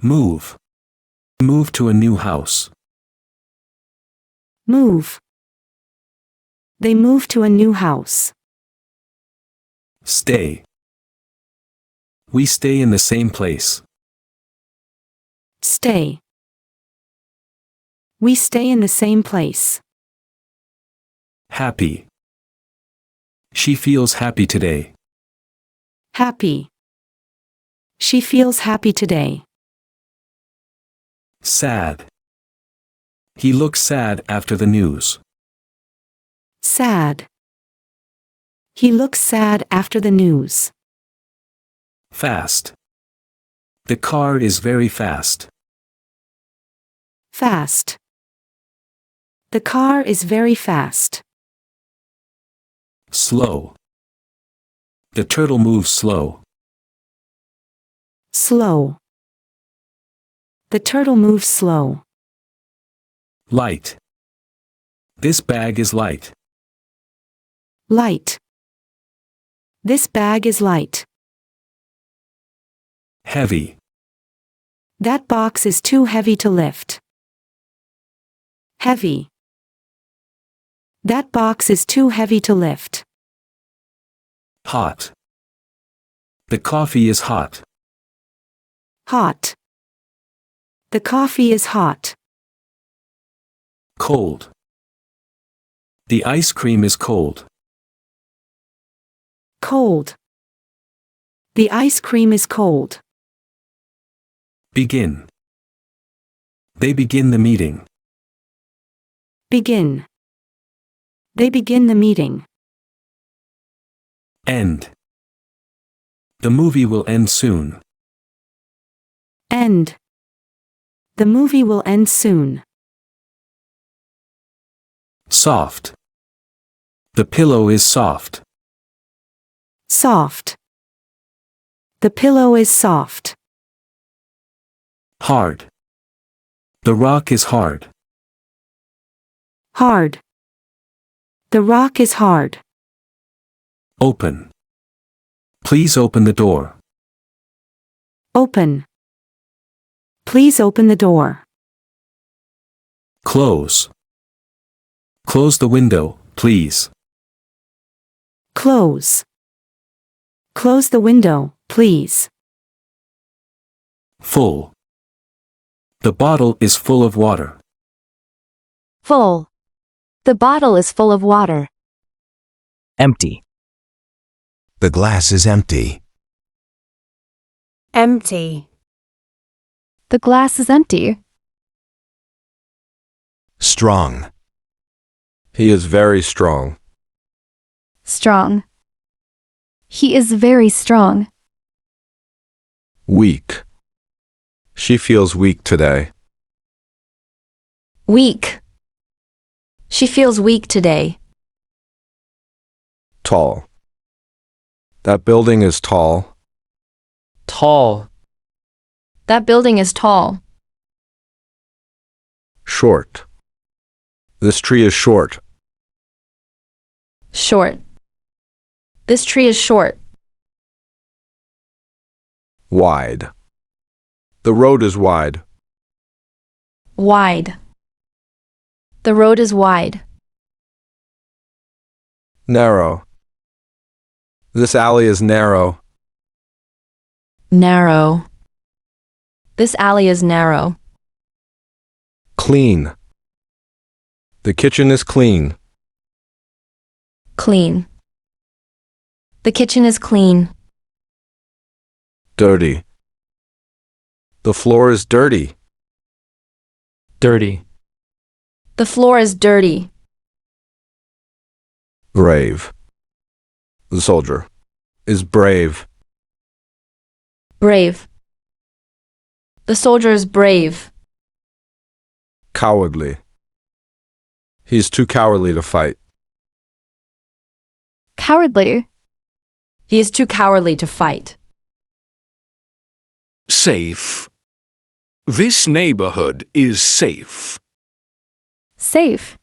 Move. Move to a new house. Move. They move to a new house. Stay. We stay in the same place. Stay. We stay in the same place. Happy. She feels happy today. Happy. She feels happy today. Sad. He looks sad after the news. Sad. He looks sad after the news. Fast. The car is very fast. Fast. The car is very fast. Slow. The turtle moves slow. Slow. The turtle moves slow. Light. This bag is light. Light. This bag is light. Heavy. That box is too heavy to lift. Heavy. That box is too heavy to lift. Hot. The coffee is hot. Hot. The coffee is hot. Cold. The ice cream is cold. Cold. The ice cream is cold. Begin. They begin the meeting. Begin. They begin the meeting. End. The movie will end soon. End. The movie will end soon. Soft. The pillow is soft. Soft. The pillow is soft. Hard. The rock is hard. Hard. The rock is hard. Open. Please open the door. Open. Please open the door. Close. Close the window, please. Close. Close the window, please. Full. The bottle is full of water. Full. The bottle is full of water. Empty. The glass is empty. Empty. The glass is empty. Strong. He is very strong. Strong. He is very strong. Weak. She feels weak today. Weak. She feels weak today. Tall. That building is tall. Tall. That building is tall. Short. This tree is short. Short. This tree is short. Wide. The road is wide. Wide. The road is wide. Narrow. This alley is narrow. Narrow. This alley is narrow. Clean. The kitchen is clean. Clean. The kitchen is clean. Dirty. The floor is dirty. Dirty. The floor is dirty. Brave. The soldier is brave. Brave. The soldier is brave. Cowardly. He's too cowardly to fight. Cowardly. He is too cowardly to fight. Safe. This neighborhood is safe. Safe.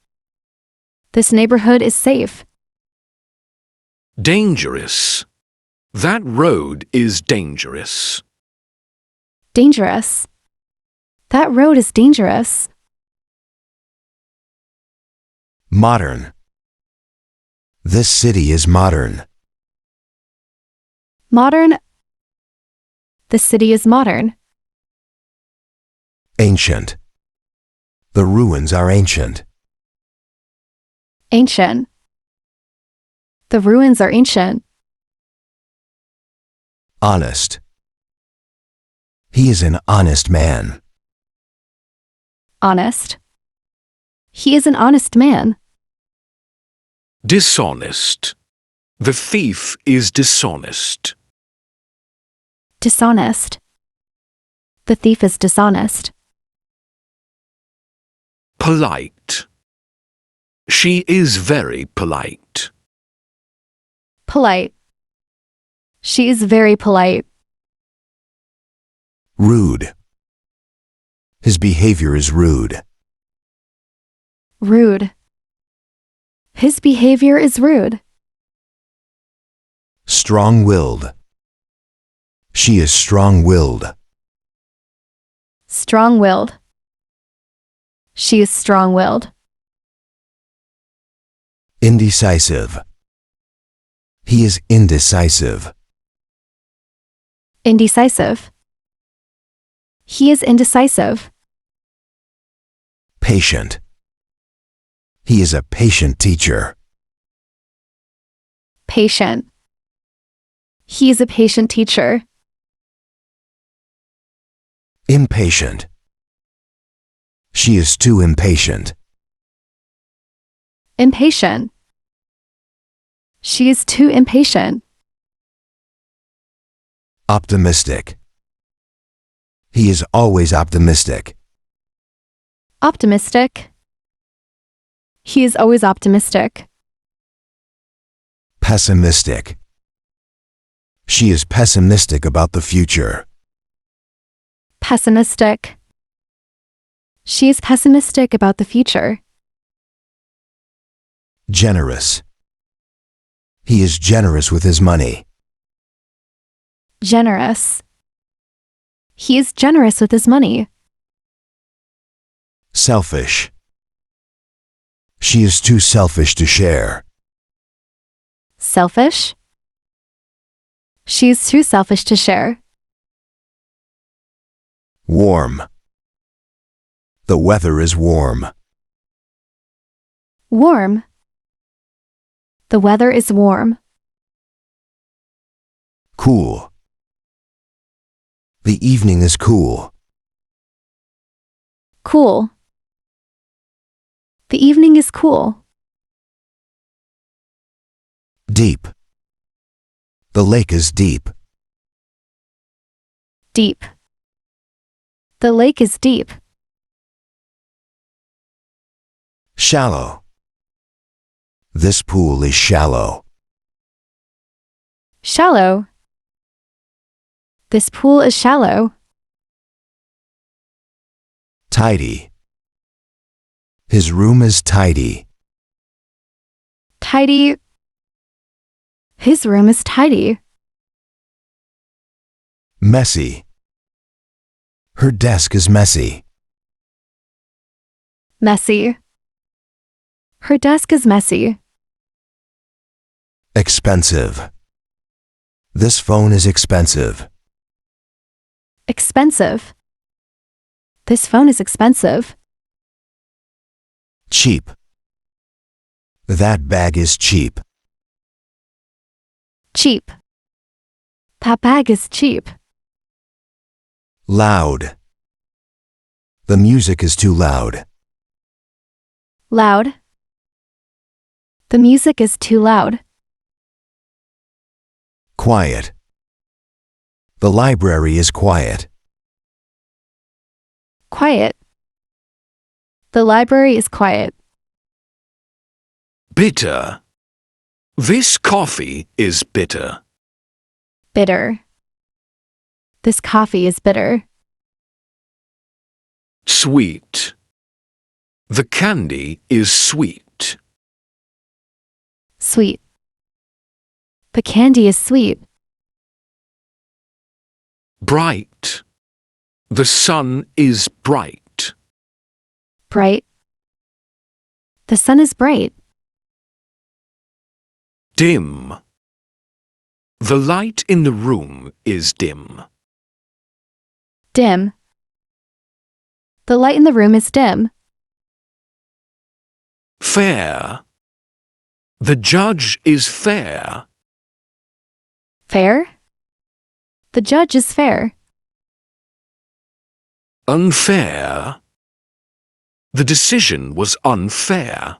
This neighborhood is safe. Dangerous. That road is dangerous. Dangerous. That road is dangerous. Modern. This city is modern. Modern. The city is modern. Ancient. The ruins are ancient. Ancient. The ruins are ancient. Honest. He is an honest man. Honest. He is an honest man. Dishonest. The thief is dishonest. Dishonest. The thief is dishonest. Polite. She is very polite. Polite. She is very polite. Rude. His behavior is rude. Rude. His behavior is rude. Strong-willed. She is strong-willed. Strong-willed. She is strong-willed. Indecisive. He is indecisive. Indecisive. He is indecisive. Patient. He is a patient teacher. Patient. He is a patient teacher. Impatient. She is too impatient. Impatient. She is too impatient. Optimistic. He is always optimistic. Optimistic. He is always optimistic. Pessimistic. She is pessimistic about the future. Pessimistic. She is pessimistic about the future. Generous. He is generous with his money. Generous. He is generous with his money. Selfish. She is too selfish to share. Selfish. She is too selfish to share. Warm. The weather is warm. Warm. The weather is warm. Cool. The evening is cool. Cool. The evening is cool. Deep. The lake is deep. Deep. The lake is deep. Shallow. This pool is shallow. Shallow. This pool is shallow. Tidy. His room is tidy. Tidy. His room is tidy. Messy. Her desk is messy. Messy. Her desk is messy. Expensive. This phone is expensive. Expensive. This phone is expensive. Cheap. That bag is cheap. Cheap. That bag is cheap. Loud. The music is too loud. Loud. The music is too loud. Quiet. The library is quiet. Quiet. The library is quiet. Bitter. This coffee is bitter. Bitter. This coffee is bitter. Sweet. The candy is sweet. Sweet. The candy is sweet. Bright. The sun is bright. Bright. The sun is bright. Dim. The light in the room is dim. Dim. The light in the room is dim. Fair. The judge is fair. Fair. The judge is fair. Unfair. The decision was unfair.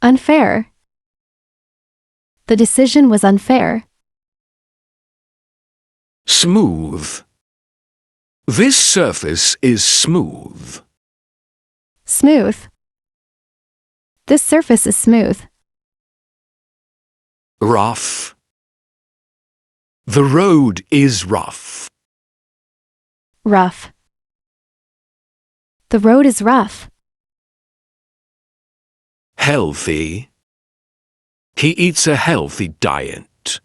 Unfair. The decision was unfair. Smooth. This surface is smooth. Smooth. This surface is smooth. Rough. The road is rough. Rough. The road is rough. Healthy. He eats a healthy diet.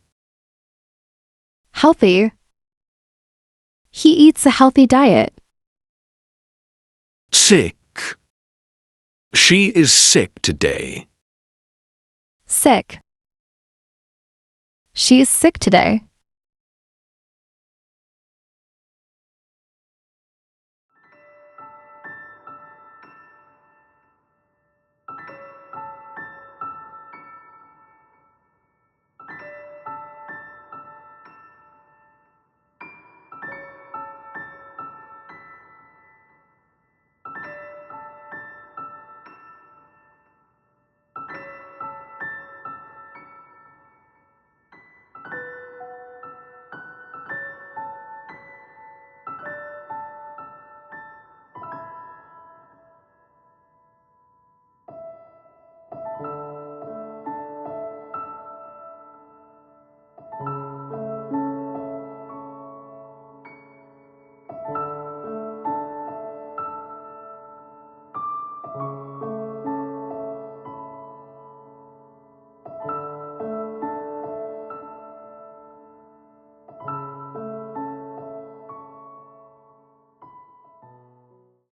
Healthy. He eats a healthy diet. Sick. She is sick today. Sick. She is sick today.